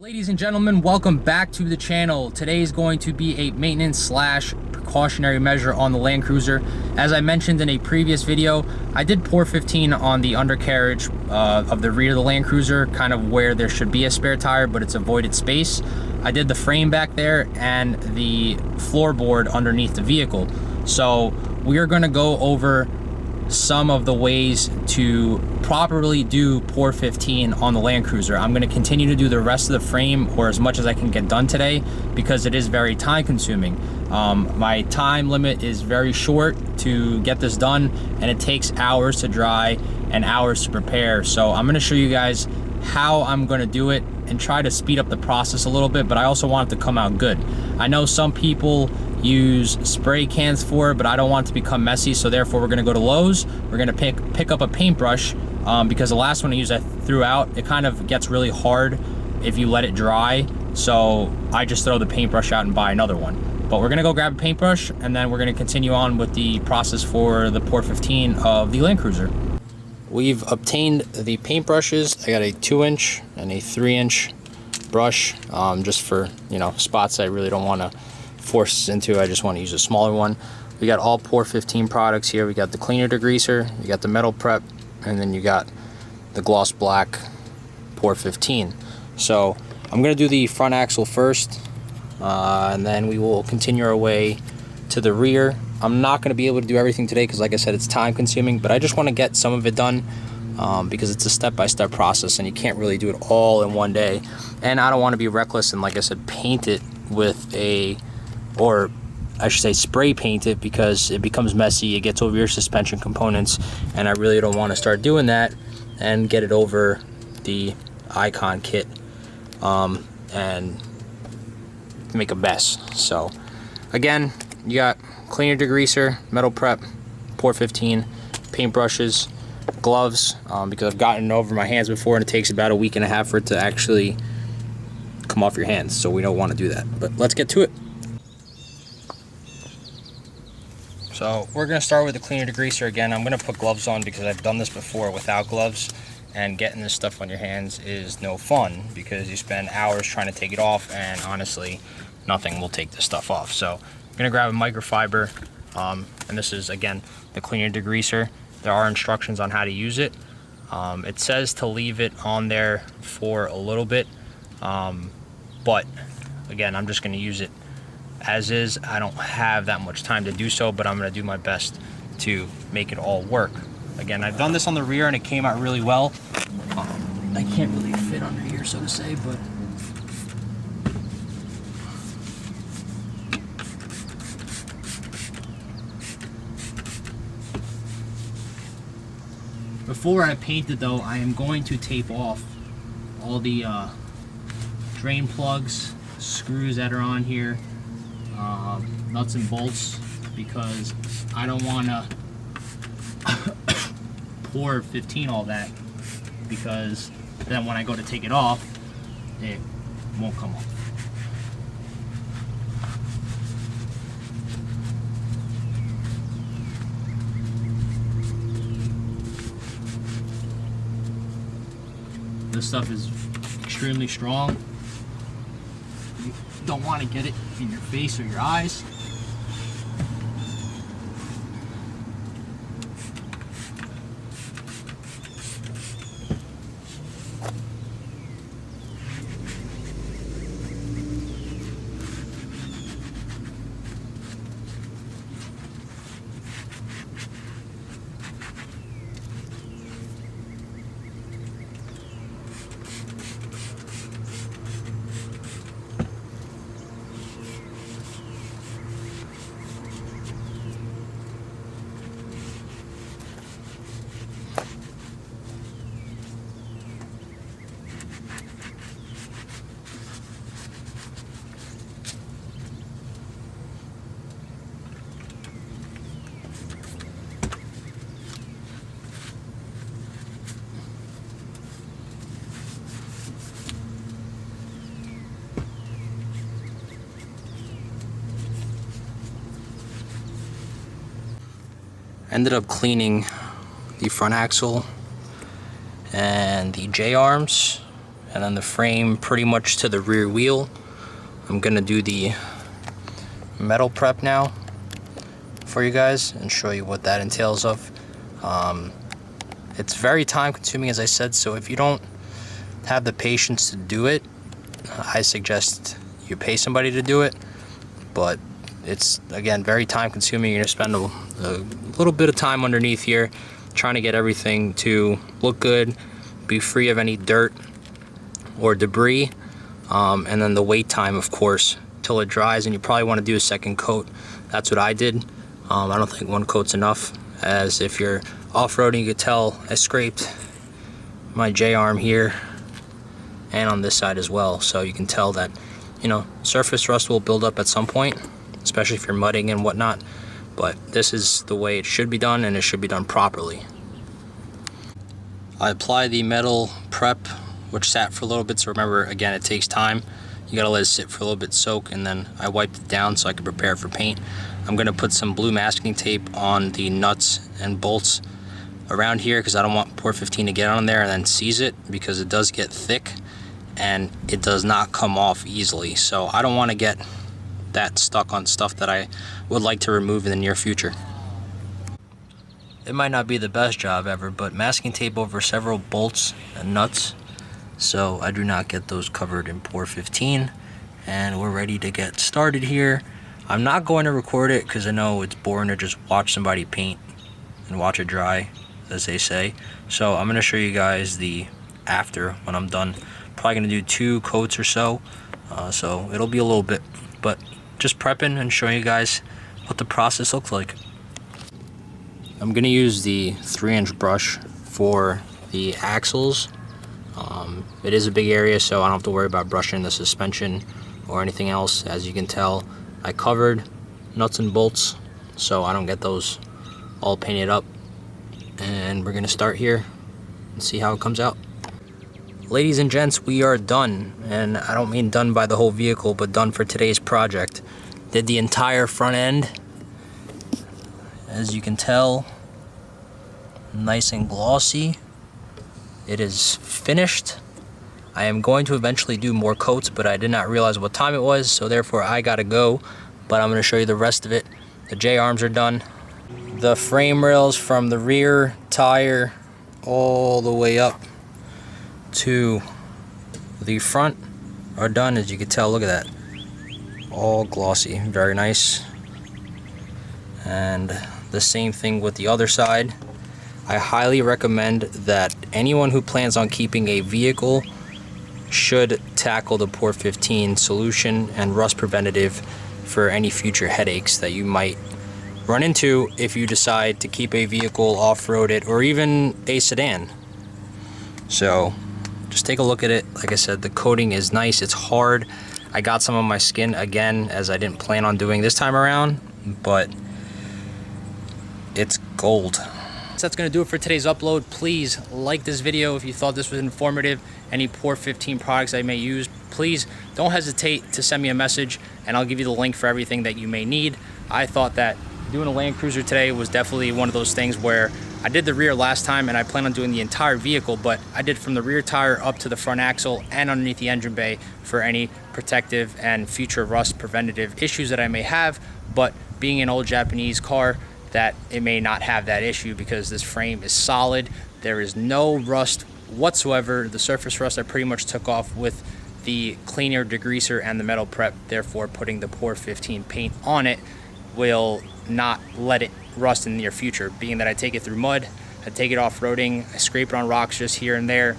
Ladies and gentlemen, welcome back to the channel. Today is going to be a maintenance slash precautionary measure on the Land Cruiser. As I mentioned in a previous video, I did pour 15 on the undercarriage of the rear of the Land Cruiser, kind of where there should be a spare tire, but it's a voided space. I did the frame back there and the floorboard underneath the vehicle. So we are going to go over some of the ways to properly do pour 15 on the Land Cruiser. I'm going to continue to do the rest of the frame, or as much as I can get done today, because it is very time consuming. My time limit is very short to get this done, and it takes hours to dry and hours to prepare. So I'm going to show you guys how I'm going to do it and try to speed up the process a little bit, but I also want it to come out good. I know some people use spray cans for it, but I don't want it to become messy, so therefore we're going to go to Lowe's. We're going to pick up a paintbrush, because the last one I used I threw out. It kind of gets really hard if you let it dry, so I just throw the paintbrush out and buy another one. But we're going to go grab a paintbrush, and then we're going to continue on with the process for the pour 15 of the Land Cruiser. We've obtained the paintbrushes. I got a 2-inch and a 3-inch brush, just for, spots I really don't want to force into. I just want to use a smaller one. We got all pour 15 products here. We got the cleaner degreaser, you got the metal prep, and then you got the gloss black pour 15. So I'm going to do the front axle first, and then we will continue our way to the rear. I'm not going to be able to do everything today because, like I said, it's time consuming, but I just want to get some of it done, because it's a step-by-step process and you can't really do it all in one day. And I don't want to be reckless and, like I said, paint it with or I should say spray paint it, because it becomes messy, it gets over your suspension components, and I really don't want to start doing that and get it over the Icon kit and make a mess. So again, you got cleaner degreaser, metal prep, pour 15, paintbrushes, gloves, because I've gotten it over my hands before and it takes about a week and a half for it to actually come off your hands, so we don't want to do that. But let's get to it. So we're going to start with the cleaner degreaser again. I'm going to put gloves on because I've done this before without gloves, and getting this stuff on your hands is no fun because you spend hours trying to take it off, and honestly nothing will take this stuff off. So I'm going to grab a microfiber, and this is again the cleaner degreaser. There are instructions on how to use it. It says to leave it on there for a little bit, but again, I'm just going to use it as is. I don't have that much time to do so, but I'm going to do my best to make it all work. Again, I've done this on the rear and it came out really well. I can't really fit under here, so to say, but before I paint it though, I am going to tape off all the drain plugs, screws that are on here, nuts and bolts, because I don't want to pour 15 all that, because then when I go to take it off, it won't come off. This stuff is extremely strong. You don't want to get it in your face or your eyes. Ended up cleaning the front axle and the J-arms and then the frame pretty much to the rear wheel. I'm gonna do the metal prep now for you guys and show you what that entails of. It's very time consuming, as I said, so if you don't have the patience to do it, I suggest you pay somebody to do it. But it's, again, very time consuming. You're gonna spend a little bit of time underneath here trying to get everything to look good, be free of any dirt or debris, and then the wait time, of course, till it dries. And you probably want to do a second coat. That's what I did. I don't think one coat's enough, as if you're off-roading, you could tell I scraped my J-arm here and on this side as well, so you can tell that, you know, surface rust will build up at some point, especially if you're mudding and whatnot. But this is the way it should be done, and it should be done properly. I apply the metal prep, which sat for a little bit, so remember, again, it takes time. You gotta let it sit for a little bit, soak, and then I wiped it down so I could prepare for paint. I'm gonna put some blue masking tape on the nuts and bolts around here because I don't want Pour 15 to get on there and then seize it, because it does get thick and it does not come off easily. So I don't want to get that stuck on stuff that I would like to remove in the near future. It might not be the best job ever, but masking tape over several bolts and nuts so I do not get those covered in Pour 15, and we're ready to get started here. I'm not going to record it because I know it's boring to just watch somebody paint and watch it dry, as they say. So I'm going to show you guys the after when I'm done. Probably going to do 2 coats or so, so it'll be a little bit, but just prepping and showing you guys what the process looks like. I'm going to use the 3-inch brush for the axles. It is a big area, so I don't have to worry about brushing the suspension or anything else. As you can tell, I covered nuts and bolts so I don't get those all painted up, and we're gonna start here and see how it comes out. Ladies and gents, we are done, and I don't mean done by the whole vehicle, but done for today's project. Did the entire front end, as you can tell, nice and glossy. It is finished. I am going to eventually do more coats, but I did not realize what time it was, so therefore I gotta go. But I'm gonna show you the rest of it. The J-arms are done. The frame rails from the rear tire all the way up to the front are done. As you can tell, look at that. All glossy, very nice. And the same thing with the other side. I highly recommend that anyone who plans on keeping a vehicle should tackle the Pour 15 solution and rust preventative for any future headaches that you might run into if you decide to keep a vehicle off-roaded or even a sedan. So just take a look at it. Like I said, the coating is nice. It's hard. I got some on my skin again, as I didn't plan on doing this time around, but it's gold. So that's going to do it for today's upload. Please like this video if you thought this was informative. Any Pour 15 products I may use, please don't hesitate to send me a message, and I'll give you the link for everything that you may need. I thought that doing a Land Cruiser today was definitely one of those things where I did the rear last time and I plan on doing the entire vehicle, but I did from the rear tire up to the front axle and underneath the engine bay for any protective and future rust preventative issues that I may have. But being an old Japanese car, that it may not have that issue because this frame is solid. There is no rust whatsoever. The surface rust I pretty much took off with the cleaner degreaser and the metal prep. Therefore, putting the Pour 15 paint on it will not let it rust in the near future. Being that I take it through mud, I take it off-roading, I scrape it on rocks just here and there,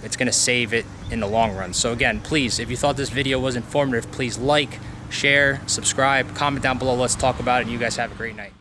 it's gonna save it in the long run. So again, please, if you thought this video was informative, please like, share, subscribe, comment down below. Let's talk about it, and you guys have a great night.